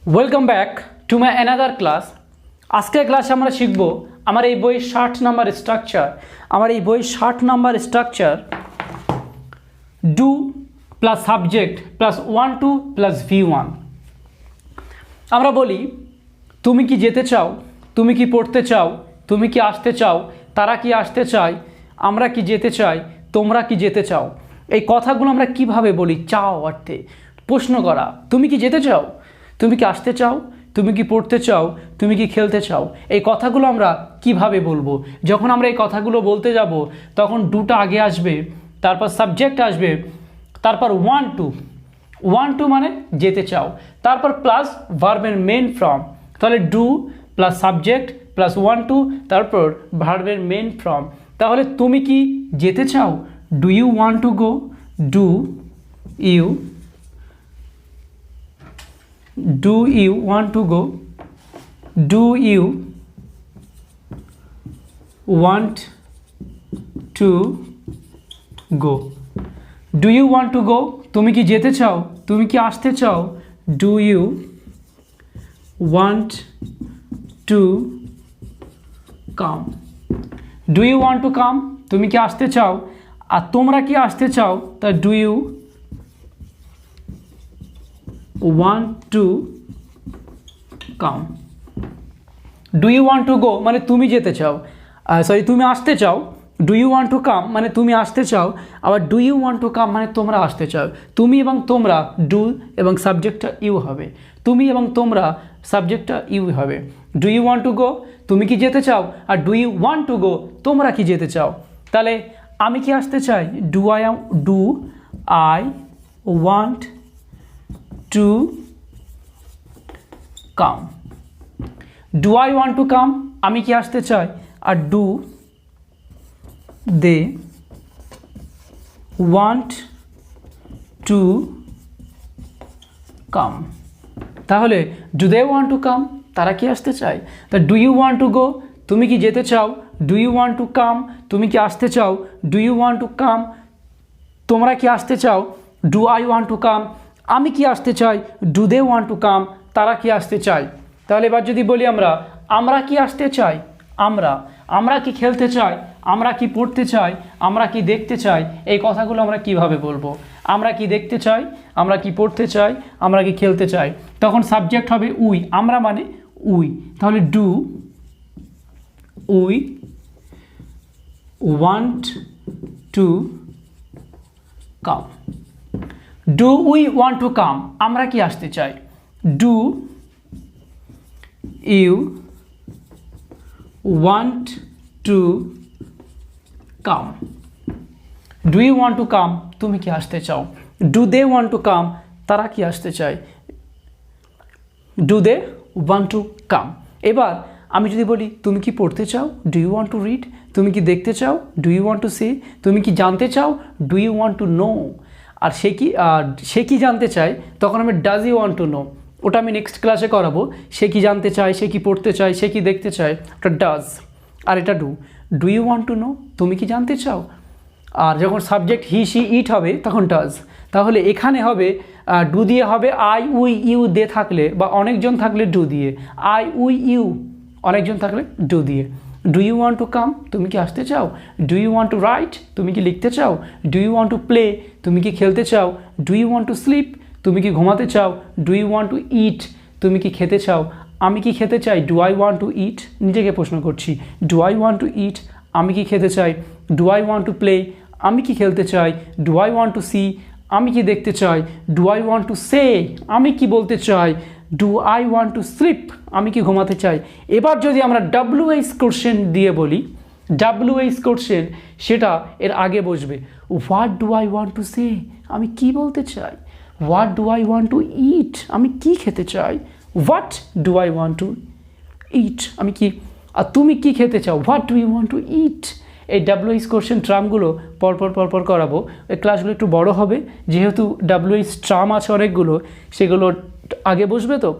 Welcome back to my another class. আজকের ক্লাসে আমরা শিখব আমার এই বইয়ের 60 number structure do plus subject plus 1 2 plus V1। আমরা বলি তুমি কি যেতে চাও, তুমি কি পড়তে চাও, তুমি কি আসতে চাও, তারা কি আসতে চায়, আমরা কি যেতে চাই, তোমরা কি যেতে চাও। এই কথাগুলো আমরা কিভাবে বলি? চাও অর্থে প্রশ্ন করা। তুমি কি যেতে চাও, তুমি কি আসতে চাও, তুমি কি পড়তে চাও, তুমি কি খেলতে চাও। এই কথাগুলো আমরা কিভাবে বলবো? যখন আমরা এই কথাগুলো বলতে যাব তখন ডুটা আগে আসবে, তারপর সাবজেক্ট আসবে, তারপর 1 2 মানে যেতে চাও, তারপর প্লাস ভার্বের মেন ফর্ম। তাহলে ডু প্লাস সাবজেক্ট প্লাস 1 2 তারপর ভার্বের মেন ফর্ম। তাহলে তুমি কি যেতে চাও? Do you want to go, do you want to go, do you want to go, do you want to go তুমি কি যেতে চাও, তুমি কি আসতে চাও, do you want to come, do you want to come তুমি কি আসতে চাও, আর তোমরা কি আসতে চাও, তা do you want to come, do you want to go মানে তুমি যেতে চাও, সরি তুমি আসতে চাও। do you want to come মানে তুমি আসতে চাও, আবার do you want to come মানে তোমরা আসতে চাও। তুমি এবং তোমরা do এবং সাবজেক্টটা ইউ হবে, তুমি এবং তোমরা সাবজেক্টটা ইউ হবে। do you want to go তুমি কি যেতে চাও, আর do you want to go তোমরা কি যেতে চাও। তাহলে আমি কি আসতে চাই, do I want to come, do I want to come আমি কি আসতে চাই, আর do they want to come তাহলে do they want to come তারা কি আসতে চায়। তা do you want to go তুমি কি যেতে চাও, do you want to come তুমি কি আসতে চাও, do you want to come তোমরা কি আসতে চাও, do I want to come আমি কি আসতে চাই, do they want to come তারা কি আসতে চায়। তাহলে এবার যদি বলি আমরা কি আসতে চাই, আমরা কি খেলতে চাই, আমরা কি পড়তে চাই, আমরা কি দেখতে চাই। এই কথাগুলো আমরা কিভাবে বলবো? আমরা কি দেখতে চাই, আমরা কি পড়তে চাই, আমরা কি খেলতে চাই। তখন সাবজেক্ট হবে উই, আমরা মানে উই। তাহলে do we want to come, do we want to come আমরা কি আসতে চাই, do you want to come, do you want to come তুমি কি আসতে চাও, do they want to come তারা কি আসতে চায়, do they want to come. এবার আমি যদি বলি তুমি কি পড়তে চাও, do you want to read তুমি কি দেখতে চাও, do you want to see তুমি কি জানতে চাও, do you want to know আর সে কি জানতে চায় তখন আমি does you want to know, ওটা আমি নেক্সট ক্লাসে করাবো। সে কি জানতে চায়, সে কি পড়তে চায়, সে কি দেখতে চায়, ওটা ডাজ, আর এটা do you want to know তুমি কি জানতে চাও। আর যখন সাবজেক্ট হি সি ইট হবে তখন ডাজ। তাহলে এখানে হবে ডু দিয়ে হবে আই উই ইউ দে থাকলে বা অনেকজন থাকলে ডু দিয়ে, আই উই ইউ অনেকজন থাকলে ডু দিয়ে। Do you want to come তুমি কি আসতে চাও, do you want to write তুমি কি লিখতে চাও, do you want to play তুমি কি খেলতে চাও, do you want to sleep তুমি কি ঘুমাতে চাও, do you want to eat তুমি কি খেতে চাও, আমি কি খেতে চাই, do I want to eat নিজেকে প্রশ্ন করছি, do I want to eat আমি কি খেতে চাই, do I want to play আমি কি খেলতে চাই, do I want to see আমি কি দেখতে চাই, do I want to say আমি কি বলতে চাই, do I want to sleep আমি কি ঘুমাতে চাই। এবার যদি আমরা WH কোশ্চেন দিয়ে বলি, WH কোশ্চেন সেটা এর আগে বসবে what do I want to say আমি কি বলতে চাই, what do I want to eat আমি কি খেতে চাই, what do I want to eat আমি কি, আর তুমি কি খেতে চাও, what do you want to eat. এই WH কোশ্চেন ট্রামগুলো পরপর করাবো। এই ক্লাসগুলো একটু বড় হবে যেহেতু WH ট্রাম আছে অনেকগুলো, সেগুলো আগে বসবে তো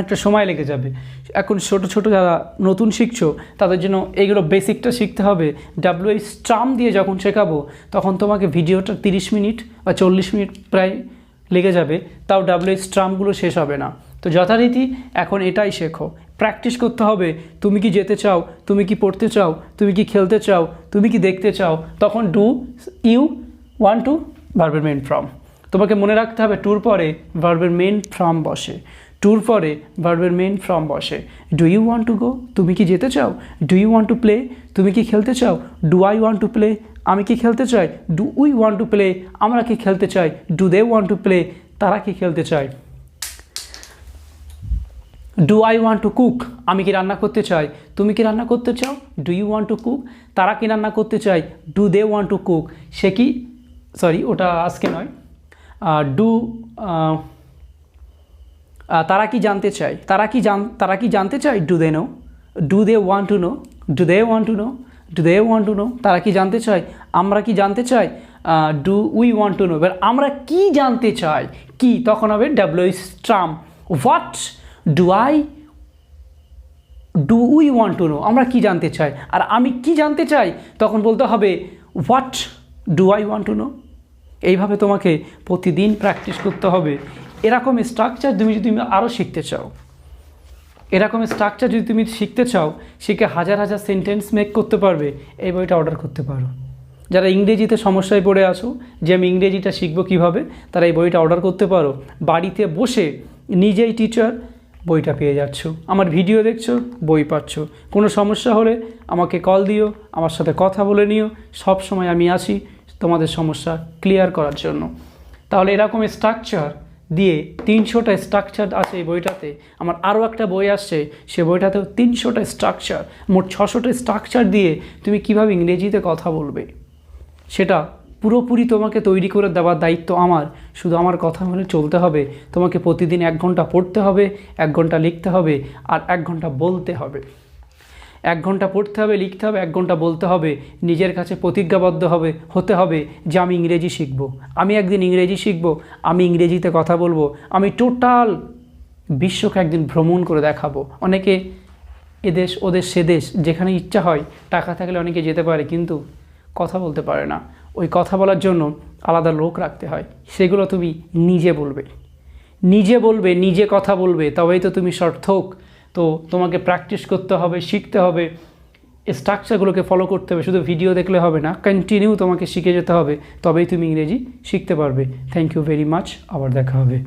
একটা সময় লেগে যাবে। এখন ছোট যারা নতুন শিখছো তাদের জন্য এইগুলো বেসিকটা শিখতে হবে। WH ট্রাম দিয়ে যখন শেখাবো তখন তোমাকে ভিডিওটা 30 মিনিট বা 40 মিনিট প্রায় লেগে যাবে, তাও WH ট্রামগুলো শেষ হবে না। তো যথারীতি এখন এটাই শেখো, প্র্যাকটিস করতে হবে। তুমি কি যেতে চাও, তুমি কি পড়তে চাও, তুমি কি খেলতে চাও, তুমি কি দেখতে চাও, তখন ডু ইউ ওয়ান্ট টু ভার্বের মেন ফর্ম। তোমাকে মনে রাখতে হবে টুর পরে ভার্বের মেন ফর্ম বসে, টুর পরে ভার্বের মেন ফর্ম বসে। Do you want to go, তুমি কি যেতে চাও, do you want to play, তুমি কি খেলতে চাও, do I want to play, আমি কি খেলতে চাই, do we want to play, আমরা কি খেলতে চাই, do they want to play, তারা কি খেলতে চায়। Do I want to cook, আমি কি রান্না করতে চাই, তুমি কি রান্না করতে চাও, do you want to cook, তারা কি রান্না করতে চায়, do they want to cook, সে কি, সরি ওটা আজকে নয়, তারা কি জানতে চায়, তারা কি জানতে চায়, do they know, do they want to know, do they want to know, do they want to know, তারা কি জানতে চায়, আমরা কি জানতে চাই, do we want to know. এবার আমরা কি জানতে চাই, কি তখন হবে ডাব্লিউ স্ট্রাম। What do we want to know, আমরা কি জানতে চাই, আর আমি কি জানতে চাই তখন বলতে হবে what do I want to no. এইভাবে তোমাকে প্রতিদিন প্র্যাকটিস করতে হবে। এরকম স্ট্রাকচার তুমি যদি আরও শিখতে চাও, এরকম স্ট্রাকচার যদি তুমি শিখতে চাও, শিখে হাজার হাজার সেন্টেন্স মেক করতে পারবে, এই বইটা অর্ডার করতে পারো। যারা ইংরেজিতে সমস্যায় পড়ে আছো যে আমি ইংরেজিটা শিখবো কীভাবে, তারা এই বইটা অর্ডার করতে পারো। বাড়িতে বসে নিজেই টিচার, বইটা পেয়ে যাচ্ছ, আমার ভিডিও দেখছো, বই পাচ্ছ। কোনো সমস্যা হলে আমাকে কল দিও, আমার সাথে কথা বলে নিও, সব সময় আমি আছি তোমাদের সমস্যা ক্লিয়ার করার জন্য। তাহলে এরকম স্ট্রাকচার দিয়ে 300টা স্ট্রাকচার আছে এই বইটাতে। আমার আরও একটা বই আসছে, সে বইটাতেও 300টা স্ট্রাকচার, মোট 600টা স্ট্রাকচার দিয়ে তুমি কিভাবে ইংরেজিতে কথা বলবে, সেটা পুরোপুরি তোমাকে তৈরি করে দেওয়ার দায়িত্ব আমার। শুধু আমার কথা বলে চলতে হবে। তোমাকে প্রতিদিন 1 ঘন্টা পড়তে হবে, 1 ঘন্টা লিখতে হবে, আর 1 ঘন্টা বলতে হবে। 1 ঘন্টা পড়তে হবে, লিখতে হবে, 1 ঘন্টা বলতে হবে। নিজের কাছে প্রতিজ্ঞাবদ্ধ হতে হবে যে আমি ইংরেজি শিখব, আমি একদিন ইংরেজি শিখব, আমি ইংরেজিতে কথা বলবো, আমি টোটাল বিশ্বকে একদিন ভ্রমণ করে দেখাবো। অনেকে এদেশ ওদেশ সেদেশ যেখানে ইচ্ছা হয়, টাকা থাকলে অনেকে যেতে পারে, কিন্তু কথা বলতে পারে না। ওই কথা বলার জন্য আলাদা লোক রাখতে হয়। সেগুলো তুমি নিজে বলবে, নিজে কথা বলবে, তবেই তো তুমি সার্থক। তো তোমাকে প্র্যাকটিস করতে হবে, শিখতে হবে, স্ট্রাকচারগুলোকে ফলো করতে হবে। শুধু ভিডিও দেখলে হবে না, কন্টিনিউ তোমাকে শিখে যেতে হবে, তবেই তুমি ইংরেজি শিখতে পারবে। থ্যাংক ইউ ভেরি মাচ, আবার দেখা হবে।